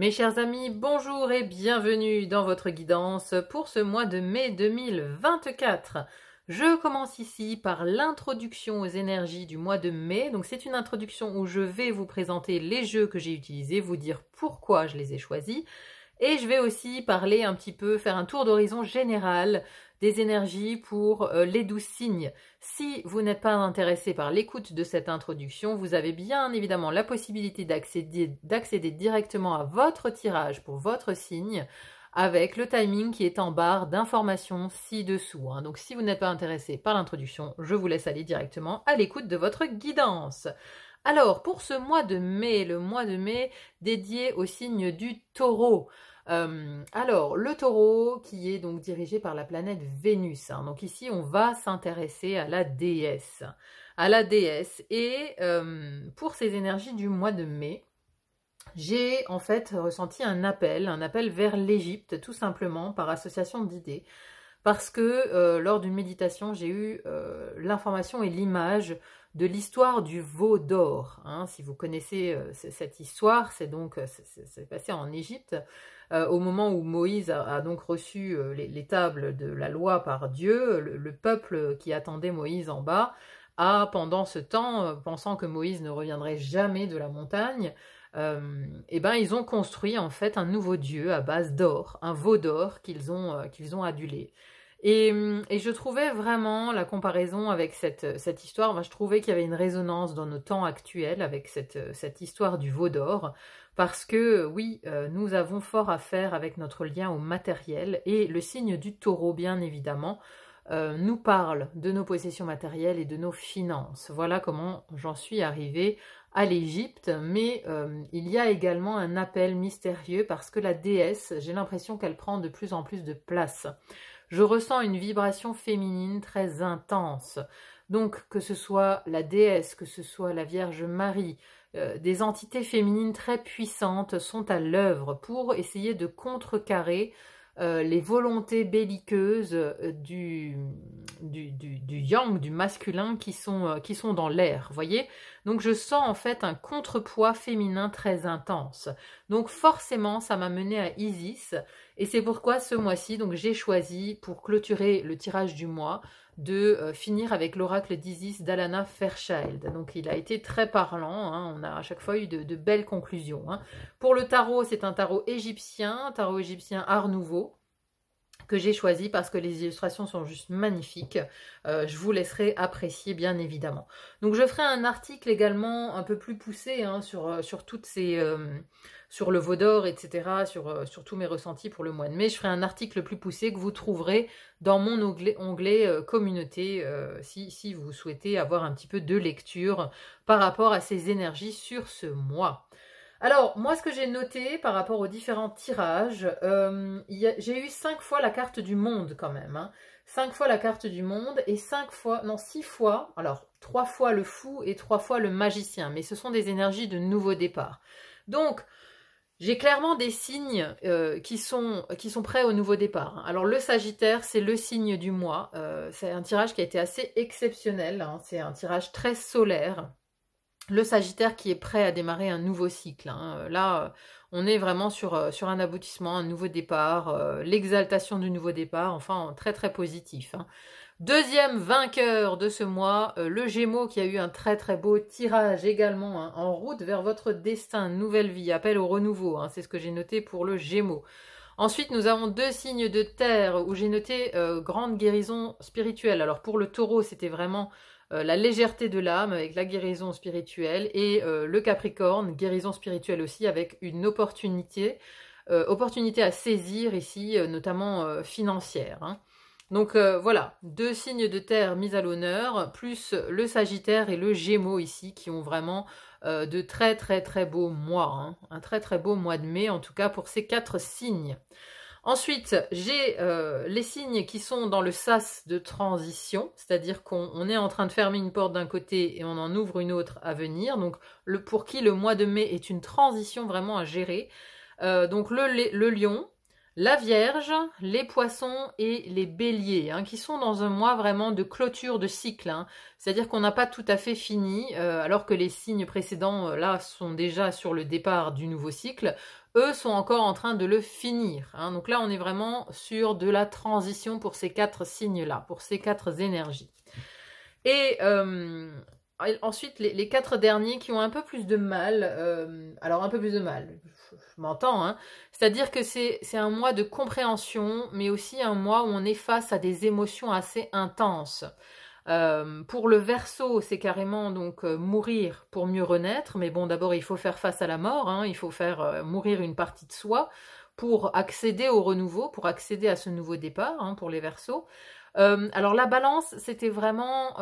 Mes chers amis, bonjour et bienvenue dans votre guidance pour ce mois de mai 2024. Je commence ici par l'introduction aux énergies du mois de mai. Donc c'est une introduction où je vais vous présenter les jeux que j'ai utilisés, vous dire pourquoi je les ai choisis. Et je vais aussi parler un petit peu, faire un tour d'horizon général des énergies pour les 12 signes. Si vous n'êtes pas intéressé par l'écoute de cette introduction, vous avez bien évidemment la possibilité d'accéder directement à votre tirage pour votre signe avec le timing qui est en barre d'informations ci-dessous. Donc si vous n'êtes pas intéressé par l'introduction, je vous laisse aller directement à l'écoute de votre guidance. Alors, pour ce mois de mai, le mois de mai dédié au signe du Taureau. Alors, le Taureau qui est donc dirigé par la planète Vénus. Donc ici, on va s'intéresser à la déesse. Et pour ces énergies du mois de mai, j'ai en fait ressenti un appel vers l'Égypte, tout simplement par association d'idées. Parce que lors d'une méditation, j'ai eu l'information et l'image de l'histoire du veau d'or. Si vous connaissez cette histoire, c'est passé en Égypte, au moment où Moïse a donc reçu les tables de la loi par Dieu. Le peuple qui attendait Moïse en bas a, pendant ce temps, pensant que Moïse ne reviendrait jamais de la montagne, ils ont construit en fait un nouveau dieu à base d'or, un veau d'or qu'ils ont adulé. Et je trouvais vraiment la comparaison avec cette histoire, je trouvais qu'il y avait une résonance dans nos temps actuels avec cette histoire du veau d'or, parce que oui, nous avons fort à faire avec notre lien au matériel, et le signe du Taureau, bien évidemment, nous parle de nos possessions matérielles et de nos finances. Voilà comment j'en suis arrivée à l'Égypte, mais il y a également un appel mystérieux, parce que la déesse, j'ai l'impression qu'elle prend de plus en plus de place. Je ressens une vibration féminine très intense. Donc, que ce soit la déesse, que ce soit la Vierge Marie, des entités féminines très puissantes sont à l'œuvre pour essayer de contrecarrer les volontés belliqueuses du yang, du masculin, qui sont dans l'air, voyez. Donc je sens en fait un contrepoids féminin très intense. Donc forcément, ça m'a mené à Isis, et c'est pourquoi ce mois-ci, donc j'ai choisi, pour clôturer le tirage du mois, de finir avec l'oracle d'Isis d'Alana Fairchild. Donc il a été très parlant, on a à chaque fois eu de belles conclusions. Pour le tarot, c'est un tarot égyptien Art Nouveau, que j'ai choisi parce que les illustrations sont juste magnifiques. Je vous laisserai apprécier, bien évidemment. Donc je ferai un article également un peu plus poussé sur toutes ces... sur le veau d'or, etc., sur tous mes ressentis pour le mois de mai. Je ferai un article plus poussé que vous trouverez dans mon onglet communauté, si vous souhaitez avoir un petit peu de lecture par rapport à ces énergies sur ce mois. Alors, moi, ce que j'ai noté par rapport aux différents tirages, j'ai eu 5 fois la carte du monde quand même. 5 fois la carte du monde et 6 fois, alors 3 fois le fou et 3 fois le magicien. Mais ce sont des énergies de nouveau départ. Donc, j'ai clairement des signes qui sont prêts au nouveau départ. Alors, le Sagittaire, c'est le signe du mois. C'est un tirage qui a été assez exceptionnel. C'est un tirage très solaire. Le Sagittaire qui est prêt à démarrer un nouveau cycle. Là, on est vraiment sur un aboutissement, un nouveau départ, l'exaltation du nouveau départ, enfin très très positif. Deuxième vainqueur de ce mois, le Gémeaux, qui a eu un très très beau tirage également, en route vers votre destin, nouvelle vie, appel au renouveau, c'est ce que j'ai noté pour le Gémeaux. Ensuite, nous avons 2 signes de terre où j'ai noté grande guérison spirituelle. Alors pour le Taureau, c'était vraiment la légèreté de l'âme avec la guérison spirituelle, et le Capricorne, guérison spirituelle aussi, avec une opportunité à saisir ici, notamment financière. Donc voilà, 2 signes de terre mis à l'honneur, plus le Sagittaire et le Gémeaux ici, qui ont vraiment de très très très beaux mois, un très très beau mois de mai, en tout cas pour ces 4 signes. Ensuite, j'ai les signes qui sont dans le sas de transition, c'est-à-dire qu'on est en train de fermer une porte d'un côté et on en ouvre une autre à venir. Donc, pour qui le mois de mai est une transition vraiment à gérer. Donc, le lion, la Vierge, les Poissons et les Béliers, qui sont dans un mois vraiment de clôture de cycle. C'est-à-dire qu'on n'a pas tout à fait fini, alors que les signes précédents, là, sont déjà sur le départ du nouveau cycle. eux sont encore en train de le finir. Hein. Donc là, on est vraiment sur de la transition pour ces 4 signes-là, pour ces 4 énergies. Et ensuite, les 4 derniers qui ont un peu plus de mal, alors un peu plus de mal, je m'entends, hein, c'est-à-dire que c'est un mois de compréhension, mais aussi un mois où on est face à des émotions assez intenses. Pour le Verseau, c'est carrément donc mourir pour mieux renaître, mais bon, d'abord il faut faire face à la mort, hein, il faut faire mourir une partie de soi pour accéder au renouveau, pour accéder à ce nouveau départ, hein, pour les Verseaux. Alors la balance, c'était vraiment,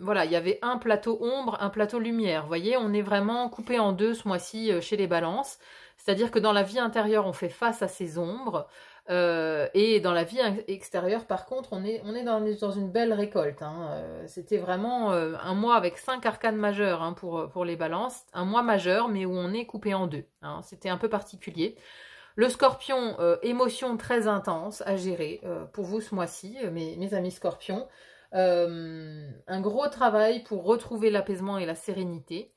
voilà, il y avait un plateau ombre, un plateau lumière. Vous voyez, on est vraiment coupé en deux ce mois-ci chez les balances. C'est-à-dire que dans la vie intérieure, on fait face à ces ombres. Et dans la vie extérieure, par contre, on est dans une belle récolte. Hein. C'était vraiment un mois avec 5 arcanes majeures hein, pour les balances. Un mois majeur, mais où on est coupé en deux. Hein. C'était un peu particulier. Le Scorpion, émotion très intense à gérer pour vous ce mois-ci, mes amis Scorpions. Un gros travail pour retrouver l'apaisement et la sérénité.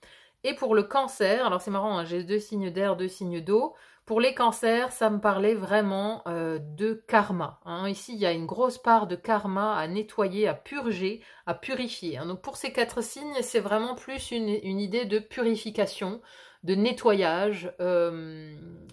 Et pour le Cancer, alors c'est marrant, hein, j'ai 2 signes d'air, 2 signes d'eau. Pour les cancers, ça me parlait vraiment de karma. Hein. Ici, il y a une grosse part de karma à nettoyer, à purger, à purifier. Hein. Donc pour ces 4 signes, c'est vraiment plus une idée de purification, de nettoyage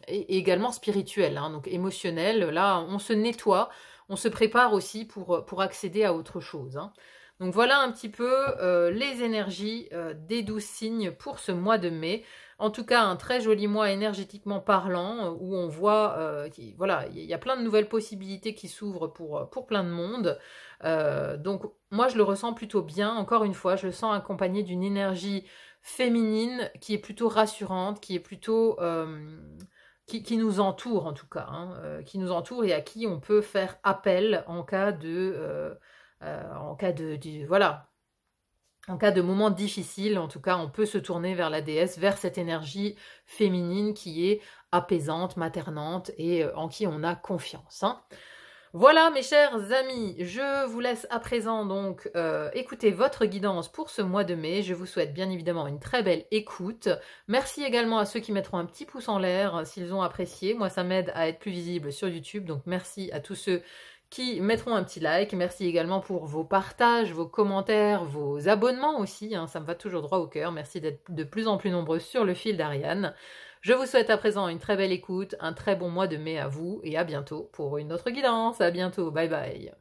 et également spirituel, hein, donc émotionnel. Là, on se nettoie, on se prépare aussi pour accéder à autre chose. Hein. Donc voilà un petit peu les énergies des 12 signes pour ce mois de mai. En tout cas, un très joli mois énergétiquement parlant, où on voit, voilà, il y a plein de nouvelles possibilités qui s'ouvrent pour plein de monde. Donc moi, je le ressens plutôt bien. Encore une fois, je le sens accompagné d'une énergie féminine qui est plutôt rassurante, qui est plutôt qui nous entoure en tout cas, hein, qui nous entoure et à qui on peut faire appel en cas de voilà, en cas de moments difficiles. En tout cas, on peut se tourner vers la déesse, vers cette énergie féminine qui est apaisante, maternante et en qui on a confiance. Hein. Voilà mes chers amis, je vous laisse à présent donc écouter votre guidance pour ce mois de mai. Je vous souhaite bien évidemment une très belle écoute. Merci également à ceux qui mettront un petit pouce en l'air s'ils ont apprécié. Moi ça m'aide à être plus visible sur YouTube, donc merci à tous ceux qui mettront un petit like. Merci également pour vos partages, vos commentaires, vos abonnements aussi, hein, ça me va toujours droit au cœur. Merci d'être de plus en plus nombreux sur le fil d'Ariane. Je vous souhaite à présent une très belle écoute, un très bon mois de mai à vous et à bientôt pour une autre guidance. À bientôt, bye bye.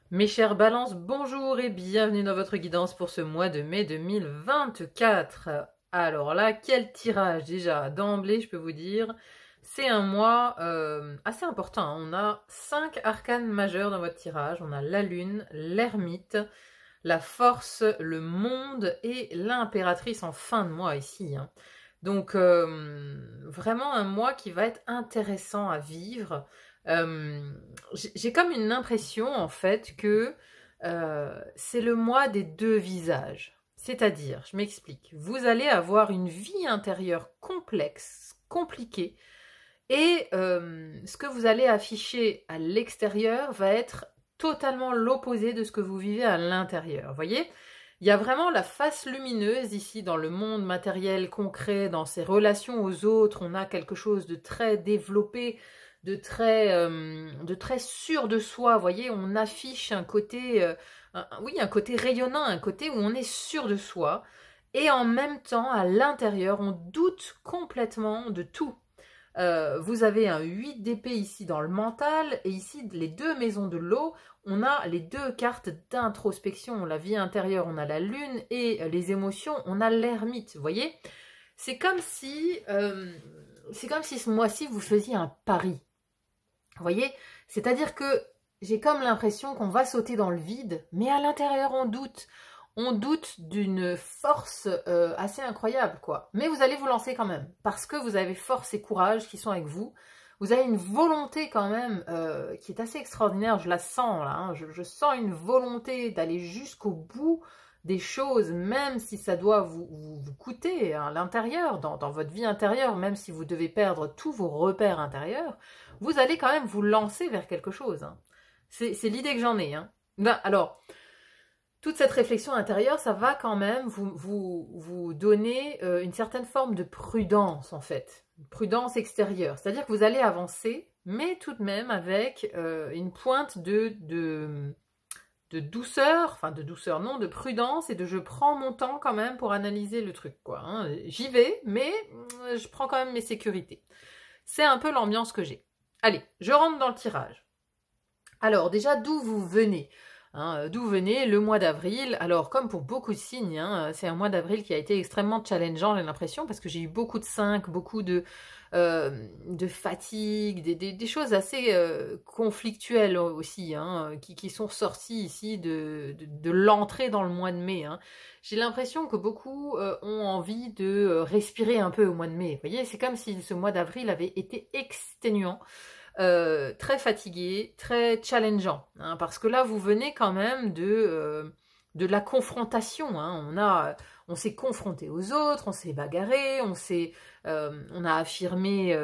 Mes chères balances, bonjour et bienvenue dans votre guidance pour ce mois de mai 2024. Alors là, quel tirage déjà d'emblée, je peux vous dire. C'est un mois assez important. Hein. On a 5 arcanes majeures dans votre tirage. On a la lune, l'ermite, la force, le monde et l'impératrice en fin de mois ici. Hein. Donc vraiment un mois qui va être intéressant à vivre. J'ai comme une impression en fait que c'est le mois des 2 visages. C'est-à-dire, je m'explique, vous allez avoir une vie intérieure complexe, compliquée, et ce que vous allez afficher à l'extérieur va être totalement l'opposé de ce que vous vivez à l'intérieur. Vous voyez, il y a vraiment la face lumineuse ici dans le monde matériel concret, dans ses relations aux autres. On a quelque chose de très développé, de très sûr de soi. Vous voyez, on affiche un côté, un côté rayonnant, un côté où on est sûr de soi. Et en même temps, à l'intérieur, on doute complètement de tout. Vous avez un 8 d'épée ici dans le mental, et ici, les 2 maisons de l'eau, on a les 2 cartes d'introspection. La vie intérieure, on a la lune, et les émotions, on a l'ermite. Vous voyez, c'est comme si ce mois-ci, vous faisiez un pari. Vous voyez, c'est-à-dire que j'ai comme l'impression qu'on va sauter dans le vide, mais à l'intérieur, on doute. On doute d'une force assez incroyable, quoi. Mais vous allez vous lancer quand même, parce que vous avez force et courage qui sont avec vous. Vous avez une volonté quand même qui est assez extraordinaire, je la sens là. Hein. Je sens une volonté d'aller jusqu'au bout des choses, même si ça doit vous coûter à l'intérieur, dans votre vie intérieure, même si vous devez perdre tous vos repères intérieurs, vous allez quand même vous lancer vers quelque chose. Hein. C'est l'idée que j'en ai. Hein. Ben, alors... toute cette réflexion intérieure, ça va quand même vous donner une certaine forme de prudence, en fait. Une prudence extérieure. C'est-à-dire que vous allez avancer, mais tout de même avec une pointe de douceur, enfin de douceur non, de prudence et de je prends mon temps quand même pour analyser le truc, quoi. Hein. J'y vais, mais je prends quand même mes sécurités. C'est un peu l'ambiance que j'ai. Allez, je rentre dans le tirage. Alors déjà, d'où vous venez? D'où venez le mois d'avril? Alors, comme pour beaucoup de signes, c'est un mois d'avril qui a été extrêmement challengeant, j'ai l'impression, parce que j'ai eu beaucoup de 5, beaucoup de fatigue, des choses assez conflictuelles aussi, qui sont ressorties ici de l'entrée dans le mois de mai. J'ai l'impression que beaucoup ont envie de respirer un peu au mois de mai. Vous voyez, c'est comme si ce mois d'avril avait été exténuant. Très fatigué, très challengeant, parce que là vous venez quand même de la confrontation, on s'est confronté aux autres, on s'est bagarré, on a affirmé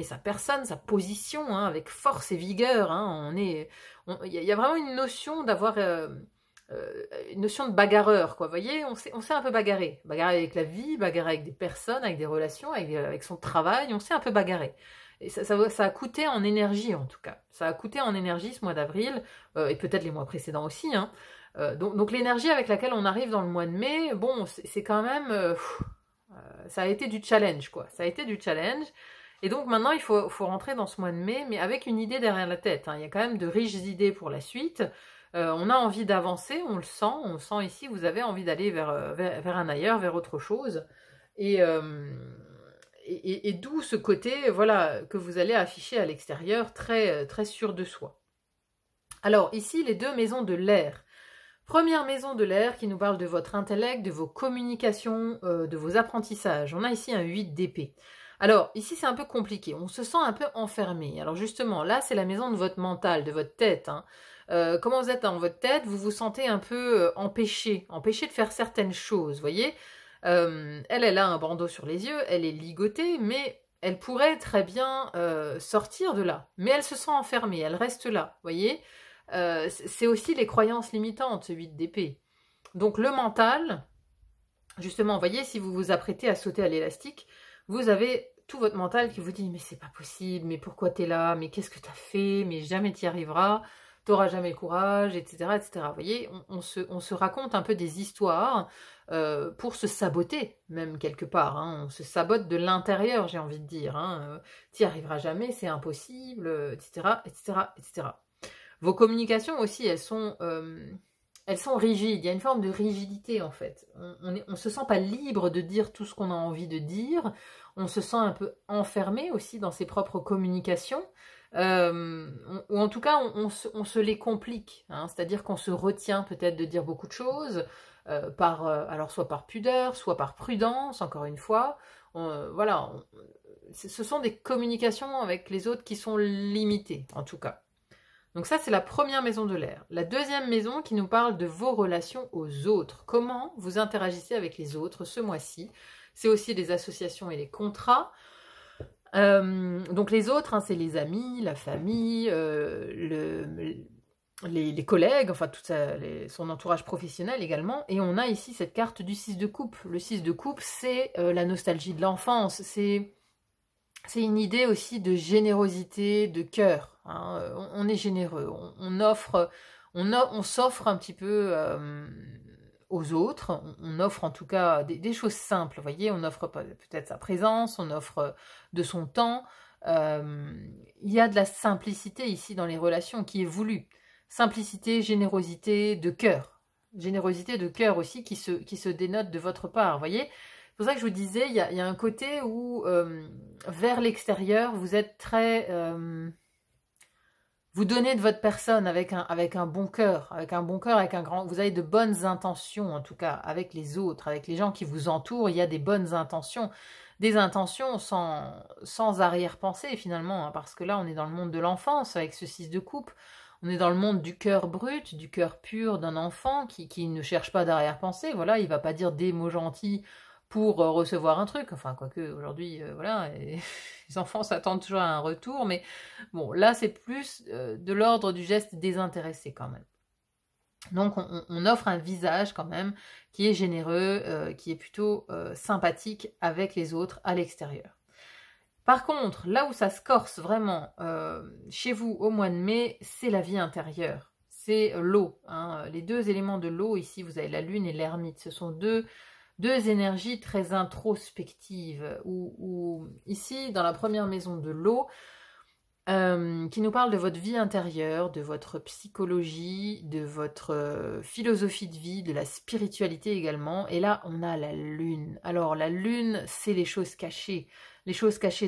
sa personne, sa position, avec force et vigueur, il y a vraiment une notion d'avoir une notion de bagarreur, quoi. Vous voyez, on s'est un peu bagarré avec la vie, bagarré avec des personnes, avec des relations, avec son travail, on s'est un peu bagarré. Et ça a coûté en énergie, en tout cas. Ça a coûté en énergie ce mois d'avril, et peut-être les mois précédents aussi. Donc l'énergie avec laquelle on arrive dans le mois de mai, bon, c'est quand même... ça a été du challenge, quoi. Ça a été du challenge. Et donc maintenant, il faut rentrer dans ce mois de mai, mais avec une idée derrière la tête. Il y a quand même de riches idées pour la suite. On a envie d'avancer, on le sent ici, vous avez envie d'aller vers un ailleurs, vers autre chose. Et d'où ce côté, voilà, que vous allez afficher à l'extérieur, très, très sûr de soi. Alors, ici, les 2 maisons de l'air. Première maison de l'air qui nous parle de votre intellect, de vos communications, de vos apprentissages. On a ici un 8 d'épée. Alors, ici, c'est un peu compliqué. On se sent un peu enfermé. Alors, justement, là, c'est la maison de votre mental, de votre tête. Comment vous êtes dans votre tête? Vous vous sentez un peu empêché de faire certaines choses, vous voyez? Elle a un bandeau sur les yeux, elle est ligotée, mais elle pourrait très bien sortir de là. Mais elle se sent enfermée, elle reste là, vous voyez. C'est aussi les croyances limitantes, ce 8 d'épée. Donc le mental, justement, vous voyez, si vous vous apprêtez à sauter à l'élastique, vous avez tout votre mental qui vous dit « mais c'est pas possible, mais pourquoi t'es là, mais qu'est-ce que t'as fait, mais jamais t'y arriveras ». T'auras jamais le courage, etc., etc. Vous voyez, on se raconte un peu des histoires pour se saboter, même quelque part. On se sabote de l'intérieur, j'ai envie de dire. T'y arriveras jamais, c'est impossible, etc., etc., etc. Vos communications aussi, elles sont rigides. Il y a une forme de rigidité, en fait. On se sent pas libre de dire tout ce qu'on a envie de dire. On se sent un peu enfermé aussi dans ses propres communications. Ou en tout cas on se les complique, c'est-à-dire qu'on se retient peut-être de dire beaucoup de choses, alors soit par pudeur, soit par prudence, encore une fois, voilà, ce sont des communications avec les autres qui sont limitées, en tout cas. Donc ça, c'est la première maison de l'air. La deuxième maison qui nous parle de vos relations aux autres, comment vous interagissez avec les autres ce mois-ci, c'est aussi les associations et les contrats. Donc les autres, c'est les amis, la famille, les collègues, enfin tout ça, son entourage professionnel également. Et on a ici cette carte du 6 de coupe. Le 6 de coupe, c'est la nostalgie de l'enfance. C'est une idée aussi de générosité, de cœur. On est généreux, on s'offre un petit peu aux autres, on offre en tout cas des choses simples, vous voyez, on offre peut-être sa présence, on offre de son temps. Il y a de la simplicité ici dans les relations qui est voulue. Simplicité, générosité de cœur. Générosité de cœur aussi qui se dénote de votre part, vous voyez. C'est pour ça que je vous disais, il y a un côté où vers l'extérieur, vous êtes très... vous donnez de votre personne avec un bon cœur, avec un grand... Vous avez de bonnes intentions, en tout cas, avec les autres, avec les gens qui vous entourent, il y a des bonnes intentions. Des intentions sans arrière-pensée, finalement, parce que là, on est dans le monde de l'enfance, avec ce 6 de coupe. On est dans le monde du cœur brut, du cœur pur d'un enfant qui ne cherche pas d'arrière-pensée. Voilà, il ne va pas dire des mots gentils pour recevoir un truc, enfin quoique aujourd'hui, voilà, les enfants s'attendent toujours à un retour, mais bon, là c'est plus de l'ordre du geste désintéressé quand même. Donc on offre un visage quand même qui est généreux, qui est plutôt sympathique avec les autres à l'extérieur. Par contre, là où ça se corse vraiment chez vous au mois de mai, c'est la vie intérieure. C'est l'eau. Hein. Les deux éléments de l'eau, ici vous avez la lune et l'ermite. Ce sont deux énergies très introspectives. Où ici, dans la première maison de l'eau, qui nous parle de votre vie intérieure, de votre psychologie, de votre philosophie de vie, de la spiritualité également. Et là, on a la lune. Alors, la lune, c'est les choses cachées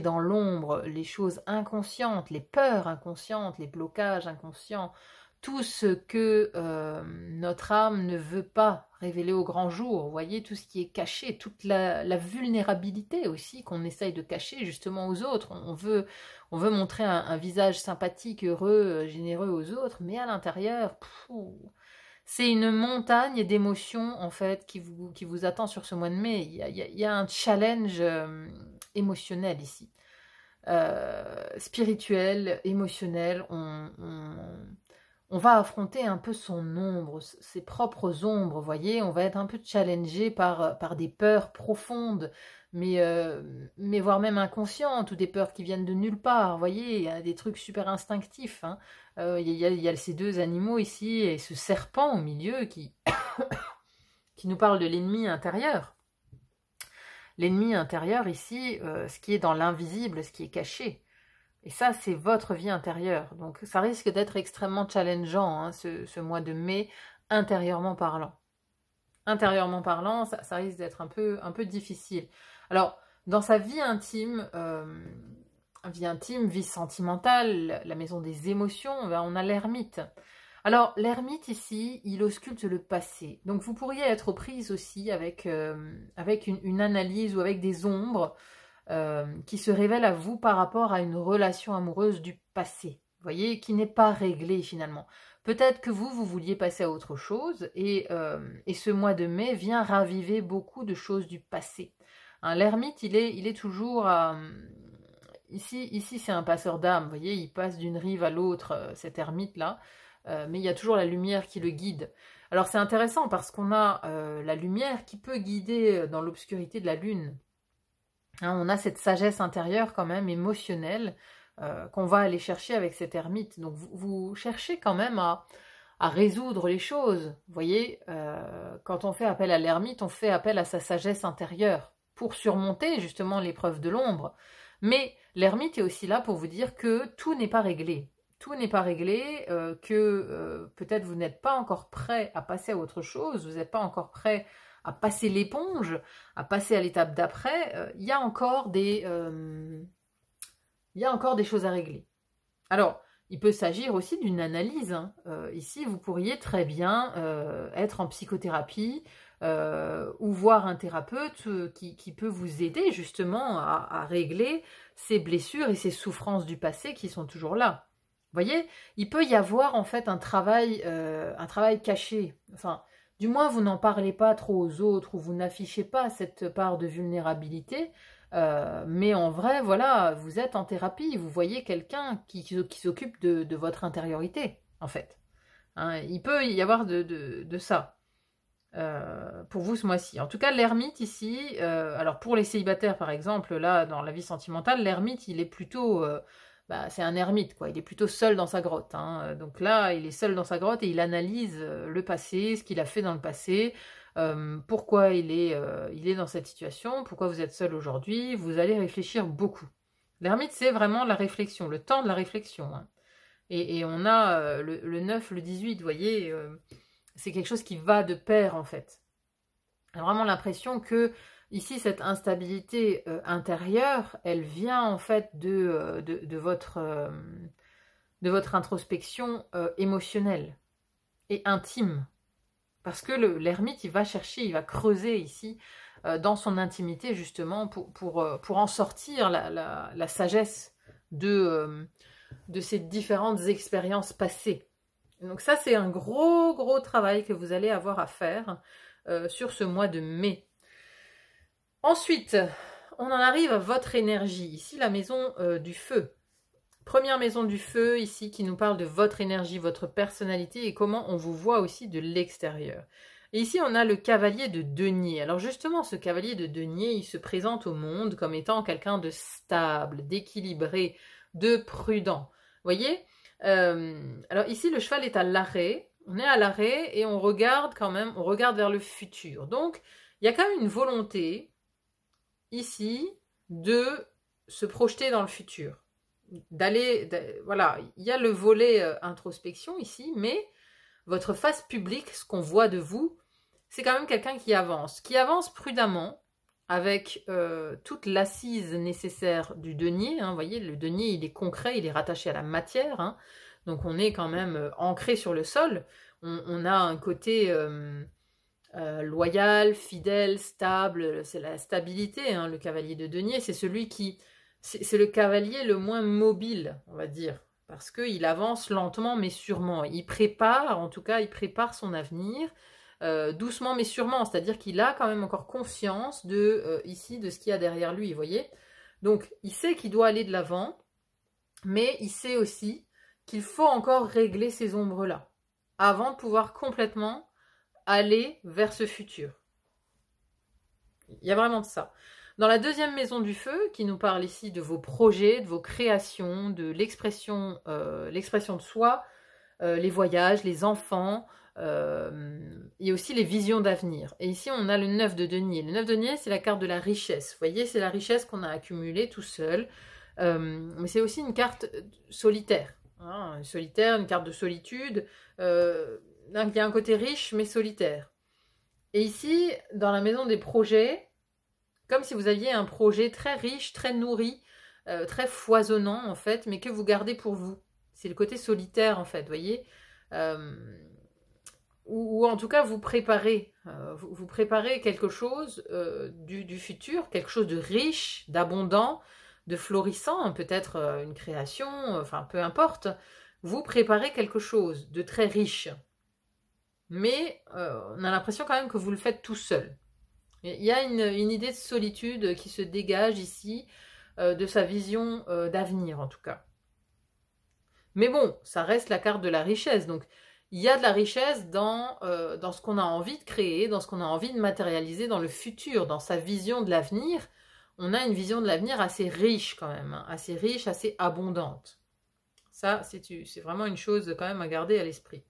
dans l'ombre, les choses inconscientes, les peurs inconscientes, les blocages inconscients, tout ce que notre âme ne veut pas révéler au grand jour. Vous voyez, tout ce qui est caché, toute la vulnérabilité aussi qu'on essaye de cacher justement aux autres. On veut montrer un visage sympathique, heureux, généreux aux autres, mais à l'intérieur, c'est une montagne d'émotions en fait qui vous attend sur ce mois de mai. Il y a un challenge émotionnel ici. Spirituel, émotionnel, on va affronter un peu son ombre, ses propres ombres, vous voyez, on va être un peu challengé par des peurs profondes, mais voire même inconscientes, ou des peurs qui viennent de nulle part, vous voyez, il y a des trucs super instinctifs, hein. Il y a ces deux animaux ici, et ce serpent au milieu qui nous parle de l'ennemi intérieur. L'ennemi intérieur ici, ce qui est dans l'invisible, ce qui est caché. Et ça, c'est votre vie intérieure. Donc, ça risque d'être extrêmement challengeant, hein, ce mois de mai, intérieurement parlant. Intérieurement parlant, ça risque d'être un peu difficile. Alors, dans sa vie intime, vie sentimentale, la maison des émotions, on a l'ermite. Alors, l'ermite ici, il ausculte le passé. Donc, vous pourriez être aux prises aussi avec une analyse ou avec des ombres qui se révèle à vous par rapport à une relation amoureuse du passé, vous voyez, qui n'est pas réglée finalement. Peut-être que vous vouliez passer à autre chose, et ce mois de mai vient raviver beaucoup de choses du passé. Hein, l'ermite, il est toujours... ici c'est un passeur d'âme, vous voyez, il passe d'une rive à l'autre, cet ermite-là, mais il y a toujours la lumière qui le guide. Alors c'est intéressant parce qu'on a la lumière qui peut guider dans l'obscurité de la lune. Hein, on a cette sagesse intérieure quand même émotionnelle qu'on va aller chercher avec cet ermite. Donc vous cherchez quand même à résoudre les choses. Vous voyez, quand on fait appel à l'ermite, on fait appel à sa sagesse intérieure pour surmonter justement l'épreuve de l'ombre. Mais l'ermite est aussi là pour vous dire que tout n'est pas réglé. Tout n'est pas réglé, que peut-être vous n'êtes pas encore prêt à passer à autre chose, vous n'êtes pas encore prêt à passer l'éponge, à passer à l'étape d'après, il y a encore des choses à régler. Alors, il peut s'agir aussi d'une analyse. Hein. Ici, vous pourriez très bien être en psychothérapie ou voir un thérapeute qui peut vous aider justement à régler ces blessures et ces souffrances du passé qui sont toujours là. Vous voyez, il peut y avoir en fait un travail caché. Enfin, du moins, vous n'en parlez pas trop aux autres ou vous n'affichez pas cette part de vulnérabilité. Mais en vrai, voilà, vous êtes en thérapie, vous voyez quelqu'un qui s'occupe de votre intériorité, en fait. Hein, il peut y avoir de ça pour vous ce mois-ci. En tout cas, l'ermite ici, alors pour les célibataires par exemple, là, dans la vie sentimentale, l'ermite, il est plutôt... c'est un ermite, quoi. Il est plutôt seul dans sa grotte. Hein. Donc là, il est seul dans sa grotte et il analyse le passé, ce qu'il a fait dans le passé, pourquoi il est dans cette situation, pourquoi vous êtes seul aujourd'hui. Vous allez réfléchir beaucoup. L'ermite, c'est vraiment la réflexion, le temps de la réflexion. Hein. Et on a le 9, le 18, vous voyez, c'est quelque chose qui va de pair, en fait. J'ai vraiment l'impression que ici, cette instabilité intérieure, elle vient en fait de votre introspection émotionnelle et intime. Parce que l'ermite, il va chercher, il va creuser ici dans son intimité justement pour en sortir la sagesse de ces différentes expériences passées. Donc ça, c'est un gros travail que vous allez avoir à faire sur ce mois de mai. Ensuite, on en arrive à votre énergie. Ici, la maison du feu. Première maison du feu ici qui nous parle de votre énergie, votre personnalité et comment on vous voit aussi de l'extérieur. Et ici on a le cavalier de denier. Alors justement ce cavalier de denier il se présente au monde comme étant quelqu'un de stable, d'équilibré, de prudent. Vous voyez alors ici le cheval est à l'arrêt, on est à l'arrêt et on regarde quand même, on regarde vers le futur. Donc il y a quand même une volonté ici de se projeter dans le futur. Voilà, il y a le volet introspection ici, mais votre face publique, ce qu'on voit de vous, c'est quand même quelqu'un qui avance prudemment, avec toute l'assise nécessaire du denier, hein, vous voyez, le denier, il est concret, il est rattaché à la matière, hein, donc on est quand même ancré sur le sol, on a un côté loyal, fidèle, stable, c'est la stabilité, hein, le cavalier de denier, c'est celui qui... C'est le cavalier le moins mobile, on va dire, parce qu'il avance lentement mais sûrement. Il prépare, en tout cas, il prépare son avenir doucement mais sûrement, c'est-à-dire qu'il a quand même encore conscience ici de ce qu'il y a derrière lui, vous voyez. Donc, il sait qu'il doit aller de l'avant, mais il sait aussi qu'il faut encore régler ces ombres-là, avant de pouvoir complètement aller vers ce futur. Il y a vraiment de ça. Dans la deuxième maison du feu, qui nous parle ici de vos projets, de vos créations, de l'expression de soi, les voyages, les enfants, et aussi les visions d'avenir. Et ici, on a le 9 de denier. Le 9 de denier, c'est la carte de la richesse. Vous voyez, c'est la richesse qu'on a accumulée tout seul. Mais c'est aussi une carte solitaire. Hein, solitaire, une carte de solitude. Il y a un côté riche, mais solitaire. Et ici, dans la maison des projets, comme si vous aviez un projet très riche, très nourri, très foisonnant en fait, mais que vous gardez pour vous. C'est le côté solitaire en fait, vous voyez. Ou en tout cas, vous préparez quelque chose du futur, quelque chose de riche, d'abondant, de florissant, peut-être une création, enfin peu importe. Vous préparez quelque chose de très riche. Mais on a l'impression quand même que vous le faites tout seul. Il y a une idée de solitude qui se dégage ici, de sa vision d'avenir en tout cas. Mais bon, ça reste la carte de la richesse. Donc, il y a de la richesse dans ce qu'on a envie de créer, dans ce qu'on a envie de matérialiser dans le futur, dans sa vision de l'avenir. On a une vision de l'avenir assez riche quand même, hein, assez riche, assez abondante. Ça, c'est vraiment une chose quand même à garder à l'esprit.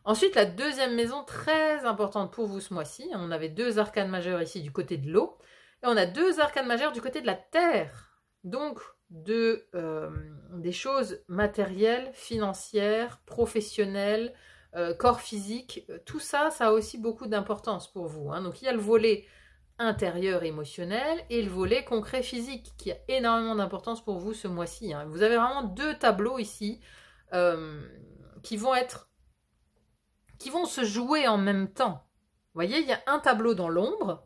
Ensuite, la deuxième maison, très importante pour vous ce mois-ci. On avait 2 arcanes majeures ici du côté de l'eau. Et on a 2 arcanes majeures du côté de la terre. Donc, des choses matérielles, financières, professionnelles, corps physique. Tout ça, ça a aussi beaucoup d'importance pour vous. Hein. Donc, il y a le volet intérieur émotionnel et le volet concret physique qui a énormément d'importance pour vous ce mois-ci. Hein. Vous avez vraiment 2 tableaux ici qui vont se jouer en même temps. Vous voyez, il y a un tableau dans l'ombre.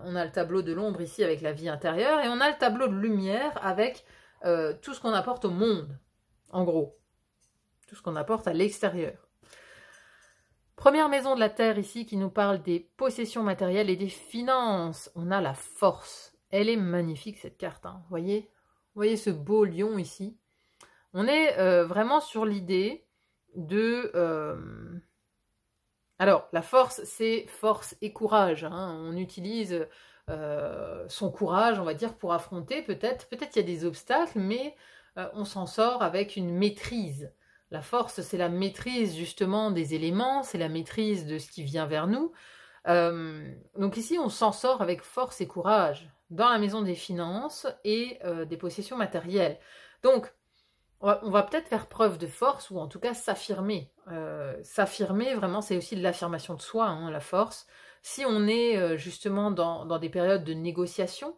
On a le tableau de l'ombre ici avec la vie intérieure. Et on a le tableau de lumière avec tout ce qu'on apporte au monde. En gros. Tout ce qu'on apporte à l'extérieur. Première maison de la Terre ici qui nous parle des possessions matérielles et des finances. On a la force. Elle est magnifique cette carte. Hein. Vous voyez ce beau lion ici. On est vraiment sur l'idée de... Alors, la force, c'est force et courage. Hein. On utilise son courage, on va dire, pour affronter. Peut-être qu'il y a des obstacles, mais on s'en sort avec une maîtrise. La force, c'est la maîtrise justement des éléments, c'est la maîtrise de ce qui vient vers nous. Donc ici, on s'en sort avec force et courage dans la maison des finances et des possessions matérielles. Donc, on va peut-être faire preuve de force ou en tout cas s'affirmer. S'affirmer, vraiment, c'est aussi de l'affirmation de soi, hein, la force. Si on est justement dans des périodes de négociation,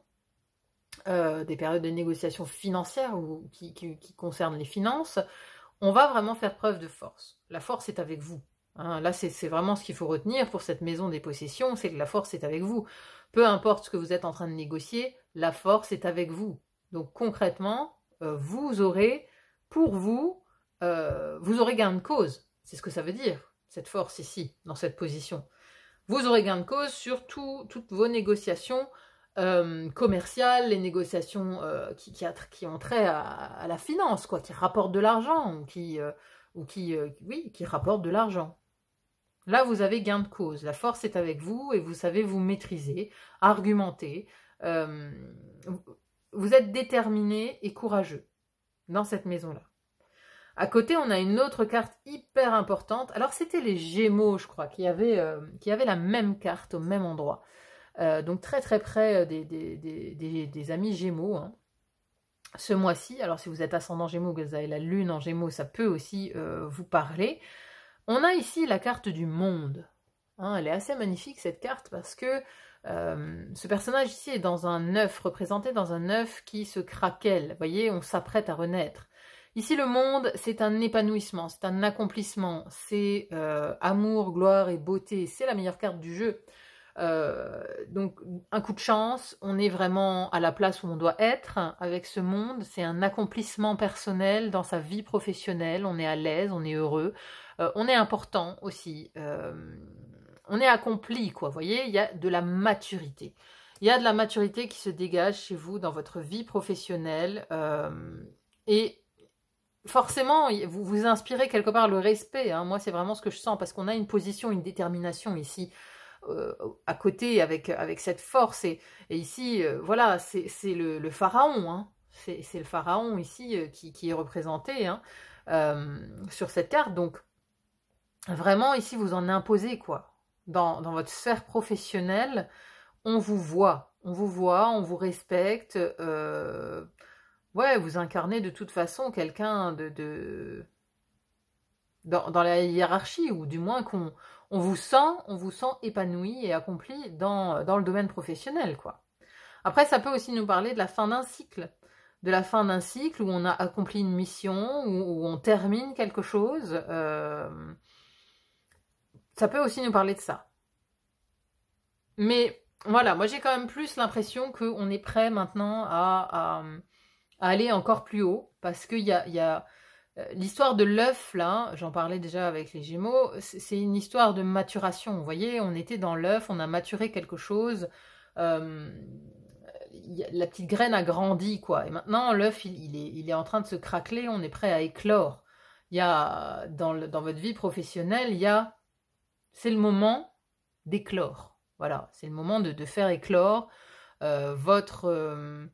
financières ou qui concernent les finances, on va vraiment faire preuve de force. La force est avec vous. Hein, là, c'est vraiment ce qu'il faut retenir pour cette maison des possessions, c'est que la force est avec vous. Peu importe ce que vous êtes en train de négocier, la force est avec vous. Donc concrètement, vous aurez... Pour vous, vous aurez gain de cause. C'est ce que ça veut dire, cette force ici, dans cette position. Vous aurez gain de cause sur toutes vos négociations commerciales, les négociations qui ont trait à la finance, quoi, qui rapportent de l'argent, oui, qui rapportent de l'argent. Là, vous avez gain de cause. La force est avec vous et vous savez vous maîtriser, argumenter. Vous êtes déterminé et courageux dans cette maison-là. À côté, on a une autre carte hyper importante. Alors, c'était les Gémeaux, je crois, qui avaient la même carte au même endroit. Donc, très très près des amis Gémeaux. Hein. Ce mois-ci, alors si vous êtes ascendant Gémeaux, que vous avez la Lune en Gémeaux, ça peut aussi vous parler. On a ici la carte du monde. Hein, elle est assez magnifique, cette carte, parce que ce personnage ici est dans un œuf, représenté dans un œuf qui se craquelle. Vous voyez, on s'apprête à renaître. Ici, le monde, c'est un épanouissement, c'est un accomplissement, c'est amour, gloire et beauté. C'est la meilleure carte du jeu. Donc, un coup de chance, on est vraiment à la place où on doit être avec ce monde. C'est un accomplissement personnel dans sa vie professionnelle. On est à l'aise, on est heureux. On est important aussi. On est accompli, quoi. Vous voyez, il y a de la maturité. Il y a de la maturité qui se dégage chez vous dans votre vie professionnelle. Et forcément, vous vous inspirez quelque part le respect. Hein. Moi, c'est vraiment ce que je sens, parce qu'on a une position, une détermination ici, à côté, avec cette force. Et ici, voilà, c'est le pharaon. Hein. C'est le pharaon ici qui est représenté hein, sur cette carte. Donc, vraiment, ici, vous en imposez, quoi. Dans votre sphère professionnelle, on vous voit, on vous respecte. Ouais, vous incarnez de toute façon quelqu'un dans la hiérarchie, ou du moins on vous sent épanoui et accompli dans le domaine professionnel, quoi. Après, ça peut aussi nous parler de la fin d'un cycle. De la fin d'un cycle où on a accompli une mission, où on termine quelque chose. Ça peut aussi nous parler de ça. Mais voilà, moi j'ai quand même plus l'impression qu'on est prêt maintenant à aller encore plus haut, parce qu'il y a l'histoire de l'œuf, là, j'en parlais déjà avec les Gémeaux, c'est une histoire de maturation. Vous voyez, on était dans l'œuf, on a maturé quelque chose, la petite graine a grandi, quoi. Et maintenant, l'œuf, il est en train de se craqueler, on est prêt à éclore. Il y a, dans votre vie professionnelle, c'est le moment d'éclore. Voilà, c'est le moment de faire éclore votre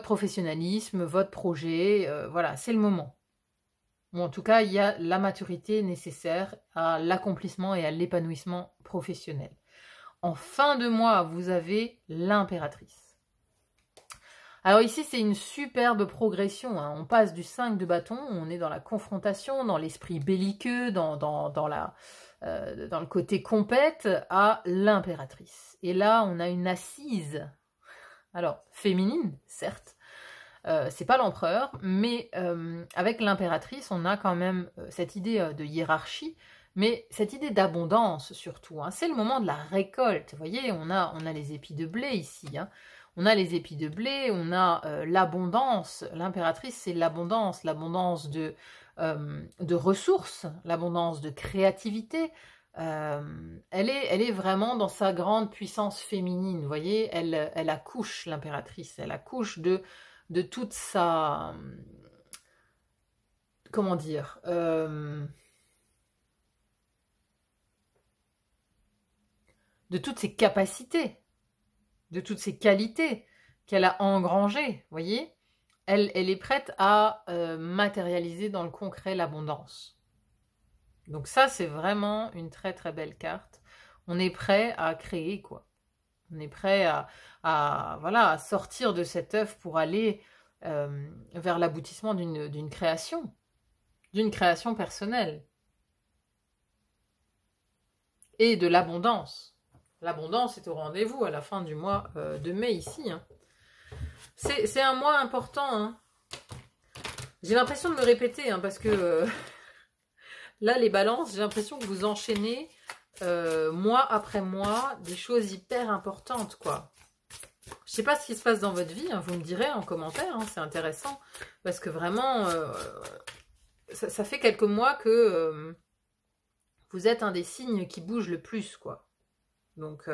professionnalisme, votre projet, voilà, c'est le moment. Ou en tout cas, il y a la maturité nécessaire à l'accomplissement et à l'épanouissement professionnel. En fin de mois, vous avez l'impératrice. Alors ici, c'est une superbe progression. Hein. On passe du 5 de bâton, on est dans la confrontation, dans l'esprit belliqueux, dans le côté compète, à l'impératrice. Et là, on a une assise. Alors, féminine, certes, c'est pas l'empereur, mais avec l'impératrice, on a quand même cette idée de hiérarchie, mais cette idée d'abondance surtout. Hein. C'est le moment de la récolte. Vous voyez, on a les épis de blé ici. Hein. On a les épis de blé, on a l'abondance. L'impératrice, c'est l'abondance de ressources, l'abondance de créativité. Elle est vraiment dans sa grande puissance féminine, vous voyez, elle accouche, l'impératrice, elle accouche de toute sa, comment dire, de toutes ses capacités, de toutes ses qualités qu'elle a engrangées, vous voyez, elle est prête à matérialiser dans le concret l'abondance. Donc ça, c'est vraiment une très très belle carte. On est prêt à créer, quoi. On est prêt à sortir de cet œuf pour aller vers l'aboutissement d'une création personnelle. Et de l'abondance. L'abondance est au rendez-vous à la fin du mois de mai ici. Hein. C'est un mois important. Hein. J'ai l'impression de me répéter, hein, parce que... Là, les balances, j'ai l'impression que vous enchaînez mois après mois des choses hyper importantes, quoi. Je sais pas ce qui se passe dans votre vie, hein, vous me direz en commentaire, hein, c'est intéressant. Parce que vraiment, ça fait quelques mois que vous êtes un des signes qui bouge le plus, quoi. Donc,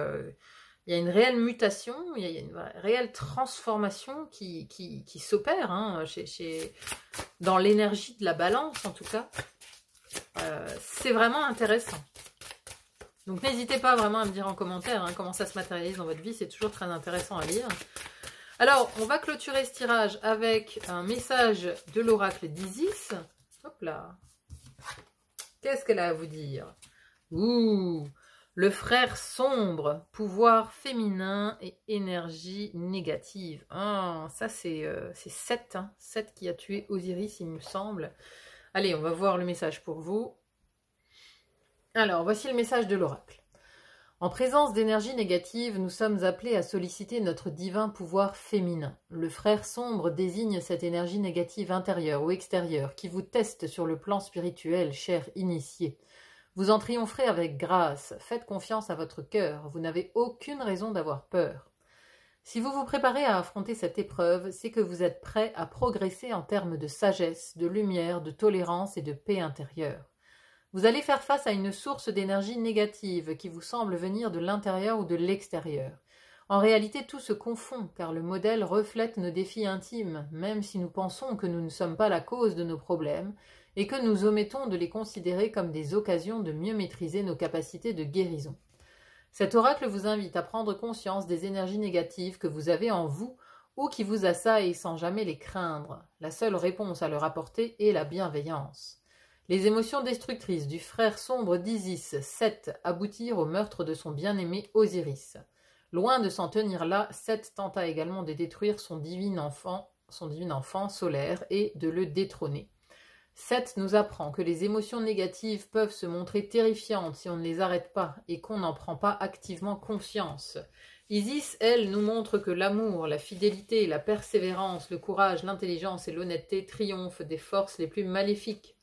il y a une réelle mutation, il y a une réelle transformation qui s'opère hein, dans l'énergie de la balance en tout cas. C'est vraiment intéressant. Donc n'hésitez pas vraiment à me dire en commentaire hein, comment ça se matérialise dans votre vie, c'est toujours très intéressant à lire. Alors, on va clôturer ce tirage avec un message de l'oracle d'Isis. Hop là. Qu'est-ce qu'elle a à vous dire? Ouh, le frère sombre, pouvoir féminin et énergie négative. Ah, ça c'est Seth, hein, Seth qui a tué Osiris, il me semble. Allez, on va voir le message pour vous. Alors, voici le message de l'oracle. En présence d'énergie négative, nous sommes appelés à solliciter notre divin pouvoir féminin. Le frère sombre désigne cette énergie négative intérieure ou extérieure qui vous teste sur le plan spirituel, cher initié. Vous en triompherez avec grâce, faites confiance à votre cœur, vous n'avez aucune raison d'avoir peur. Si vous vous préparez à affronter cette épreuve, c'est que vous êtes prêt à progresser en termes de sagesse, de lumière, de tolérance et de paix intérieure. Vous allez faire face à une source d'énergie négative qui vous semble venir de l'intérieur ou de l'extérieur. En réalité, tout se confond, car le modèle reflète nos défis intimes, même si nous pensons que nous ne sommes pas la cause de nos problèmes, et que nous omettons de les considérer comme des occasions de mieux maîtriser nos capacités de guérison. Cet oracle vous invite à prendre conscience des énergies négatives que vous avez en vous, ou qui vous assaillent sans jamais les craindre. La seule réponse à leur apporter est la bienveillance. Les émotions destructrices du frère sombre d'Isis, Seth, aboutirent au meurtre de son bien-aimé Osiris. Loin de s'en tenir là, Seth tenta également de détruire son divin enfant solaire et de le détrôner. Seth nous apprend que les émotions négatives peuvent se montrer terrifiantes si on ne les arrête pas et qu'on n'en prend pas activement conscience. Isis, elle, nous montre que l'amour, la fidélité, la persévérance, le courage, l'intelligence et l'honnêteté triomphent des forces les plus maléfiques.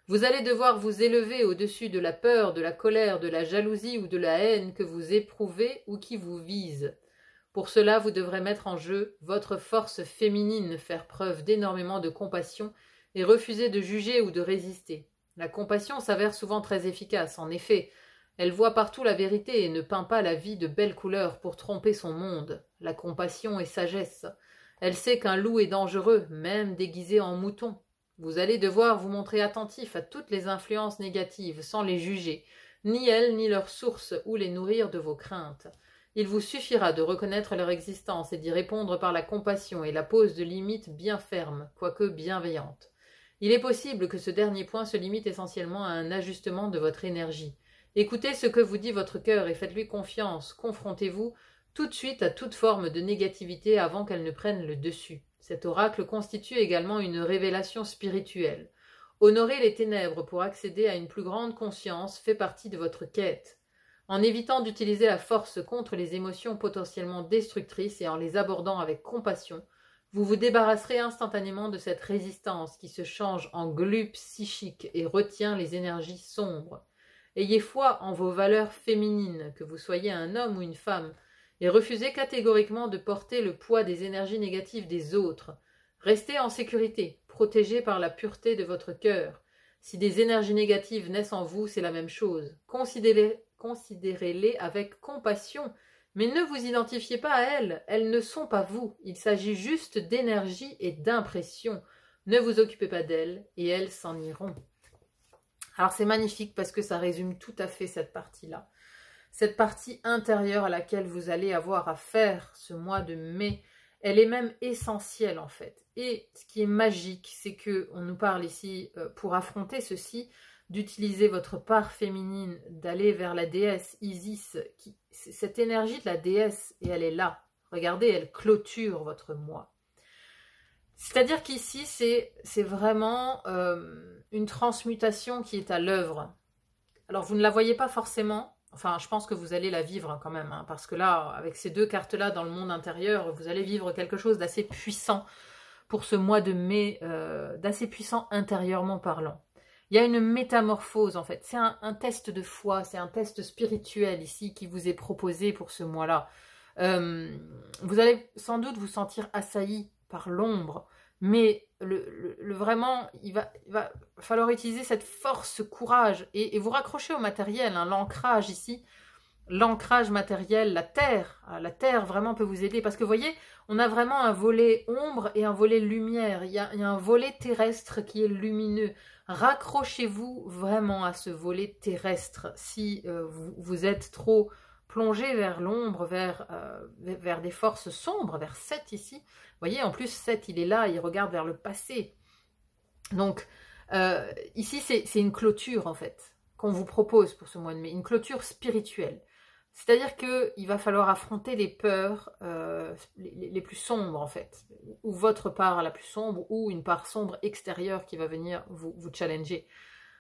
Vous allez devoir vous élever au-dessus de la peur, de la colère, de la jalousie ou de la haine que vous éprouvez ou qui vous visent. Pour cela, vous devrez mettre en jeu votre force féminine, faire preuve d'énormément de compassion et refuser de juger ou de résister. La compassion s'avère souvent très efficace, en effet. Elle voit partout la vérité et ne peint pas la vie de belles couleurs pour tromper son monde. La compassion est sagesse. Elle sait qu'un loup est dangereux, même déguisé en mouton. Vous allez devoir vous montrer attentif à toutes les influences négatives sans les juger, ni elles ni leurs sources ou les nourrir de vos craintes. Il vous suffira de reconnaître leur existence et d'y répondre par la compassion et la pose de limites bien fermes, quoique bienveillantes. Il est possible que ce dernier point se limite essentiellement à un ajustement de votre énergie. Écoutez ce que vous dit votre cœur et faites-lui confiance, confrontez-vous tout de suite à toute forme de négativité avant qu'elle ne prenne le dessus. Cet oracle constitue également une révélation spirituelle. Honorer les ténèbres pour accéder à une plus grande conscience fait partie de votre quête. En évitant d'utiliser la force contre les émotions potentiellement destructrices et en les abordant avec compassion, vous vous débarrasserez instantanément de cette résistance qui se change en glu psychique et retient les énergies sombres. Ayez foi en vos valeurs féminines, que vous soyez un homme ou une femme, et refusez catégoriquement de porter le poids des énergies négatives des autres. Restez en sécurité, protégés par la pureté de votre cœur. Si des énergies négatives naissent en vous, c'est la même chose. Considérez-les avec compassion, mais ne vous identifiez pas à elles ne sont pas vous. Il s'agit juste d'énergie et d'impression. Ne vous occupez pas d'elles, et elles s'en iront. Alors c'est magnifique parce que ça résume tout à fait cette partie-là. Cette partie intérieure à laquelle vous allez avoir à faire ce mois de mai, elle est même essentielle en fait. Et ce qui est magique, c'est que on nous parle ici, pour affronter ceci, d'utiliser votre part féminine, d'aller vers la déesse Isis, cette énergie de la déesse, et elle est là. Regardez, elle clôture votre mois. C'est-à-dire qu'ici, c'est vraiment une transmutation qui est à l'œuvre. Alors, vous ne la voyez pas forcément. Enfin, je pense que vous allez la vivre quand même, hein, parce que là, avec ces deux cartes-là dans le monde intérieur, vous allez vivre quelque chose d'assez puissant pour ce mois de mai, d'assez puissant intérieurement parlant. Il y a une métamorphose en fait, c'est un test de foi, c'est un test spirituel ici qui vous est proposé pour ce mois-là. Vous allez sans doute vous sentir assailli par l'ombre, mais vraiment, il va falloir utiliser cette force, ce courage, et vous raccrocher au matériel, hein, l'ancrage ici. l'ancrage matériel, la terre vraiment peut vous aider, parce que vous voyez, on a vraiment un volet ombre et un volet lumière, il y a un volet terrestre qui est lumineux. Raccrochez-vous vraiment à ce volet terrestre. Si vous êtes trop plongé vers l'ombre, vers des forces sombres, vers 7 ici, vous voyez, en plus 7 il est là, il regarde vers le passé. Donc ici c'est une clôture en fait, qu'on vous propose pour ce mois de mai, une clôture spirituelle. C'est-à-dire qu'il va falloir affronter les peurs les plus sombres en fait, ou votre part la plus sombre, ou une part sombre extérieure qui va venir vous challenger.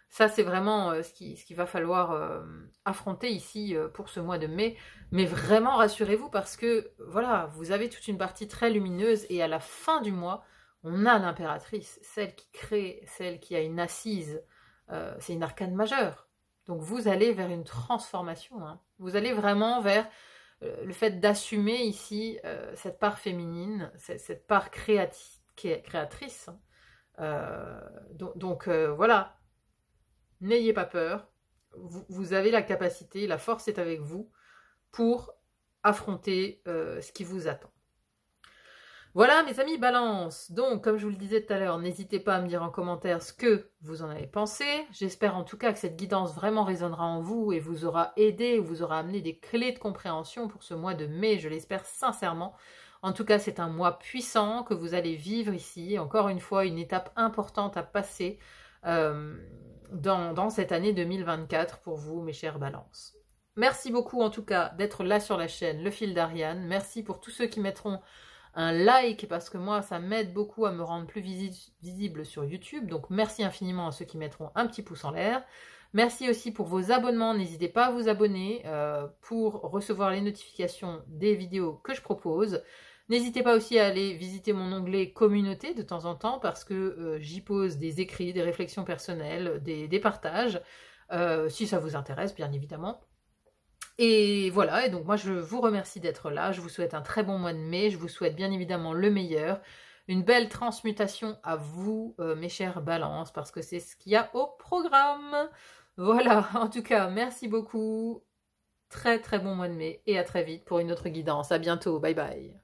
Ça c'est vraiment ce qu'il va falloir affronter ici pour ce mois de mai. Mais vraiment rassurez-vous parce que voilà, vous avez toute une partie très lumineuse et à la fin du mois, on a l'impératrice, celle qui crée, celle qui a une assise, c'est une arcane majeure. Donc vous allez vers une transformation, hein. Vous allez vraiment vers le fait d'assumer ici cette part féminine, cette part créatrice. Donc voilà, n'ayez pas peur, vous avez la capacité, la force est avec vous pour affronter ce qui vous attend. Voilà mes amis Balance, donc comme je vous le disais tout à l'heure, n'hésitez pas à me dire en commentaire ce que vous en avez pensé. J'espère en tout cas que cette guidance vraiment résonnera en vous et vous aura aidé, vous aura amené des clés de compréhension pour ce mois de mai, je l'espère sincèrement. En tout cas c'est un mois puissant que vous allez vivre ici, encore une fois une étape importante à passer dans cette année 2024 pour vous mes chers Balances. Merci beaucoup en tout cas d'être là sur la chaîne Le Fil d'Ariane, merci pour tous ceux qui mettront un like parce que moi ça m'aide beaucoup à me rendre plus visible sur YouTube, donc merci infiniment à ceux qui mettront un petit pouce en l'air. Merci aussi pour vos abonnements, n'hésitez pas à vous abonner pour recevoir les notifications des vidéos que je propose. N'hésitez pas aussi à aller visiter mon onglet communauté de temps en temps parce que j'y pose des écrits, des réflexions personnelles, des partages, si ça vous intéresse bien évidemment. Et voilà, et donc moi je vous remercie d'être là, je vous souhaite un très bon mois de mai, je vous souhaite bien évidemment le meilleur, une belle transmutation à vous mes chers Balances, parce que c'est ce qu'il y a au programme. Voilà, en tout cas, merci beaucoup, très très bon mois de mai, et à très vite pour une autre guidance, à bientôt, bye bye.